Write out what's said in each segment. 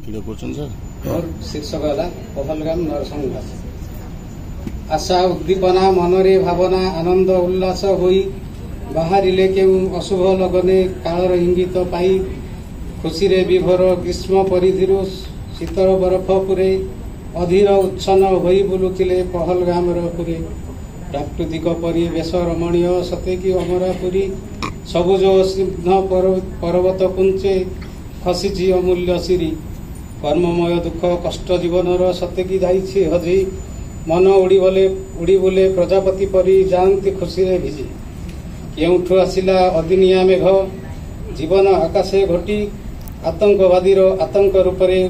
मोर शीर्षक है पहलगाम नरसंहार। आशा उद्दीपना मनरे भावना आनंद उल्लास होई बाहरिले केउ अशुभ लगने कालर इंगित पाई खुशी रे विभोर ग्रीष्म परिधिरु शीतल बरफ पुरे अधीर उच्छन्न होई बुलुथिले पहलगामर पुरे प्राकृतिक परिवेश रमणीय सतेकी अमरापुरी सबुज स्निग्ध पर्वत कुंचे खसीची अमूल्य सिरी कर्ममय दुख कष्ट जीवनर सतेकी जाइछि हजी मन उड़ी बुले प्रजापति परी जाती खुशी रे भिजी केउठु आसिला अदिनिया मेघ जीवन आकाशे घटी आतंकवादीर आतंक रूपरे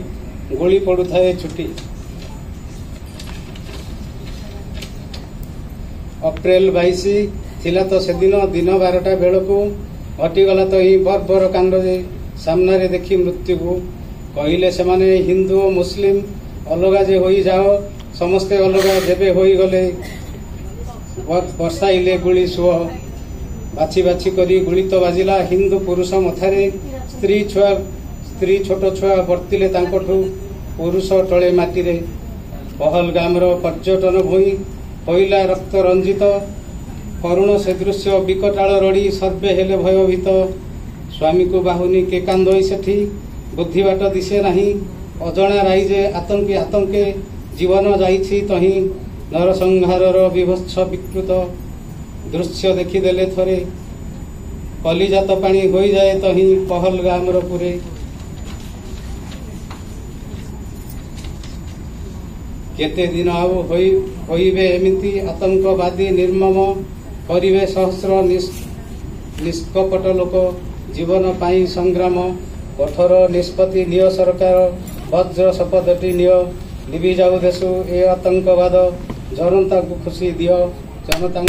गोली पड़ुथाए छुटी। अप्रैल 22 थिला तो सेदिन दिन 12टा बेलकू घटीगला तो ही बर्बर कांड जे सामने रे देखी मृत्यु को कहले से माने हिंदू और मुस्लिम अलगा जे होई जाओ समस्ते अलगा जेबे होई गले वर्षाइले गुली सुह बाछी बाछी करी गुली तो बाजिला हिंदू पुरुष मथारे स्त्री छोट छुआ बर्तिले तांकठू पुरुष टळे माटीरे पहलगामर पर्यटन भूमि होइला रक्त रंजित करुण से दृश्य विकटाल रड़ी सर्वे हेले भयभीत स्वामी को बाहुनी के कांदई सेठी बुद्धि बाट दिशे नाही अजणा राइजे आतंकी आतंके जीवन जाइछि तही नरसंहारर विभत्स विकृत दृश्य देखिदेले थरे कलिजात पानी होई जाए तही पहलगामर पुरे केते दिन आउ होइबे एमिति आतंकवादी निर्मम करिवे सहस्र निष्कपट लोक जीवन पाई संग्राम कठोर निष्पत्ति निय सरकार वज्र शपथटी निय लिबि जाऊ देशु ए आतंकवाद जनता को खुशी दियो जनता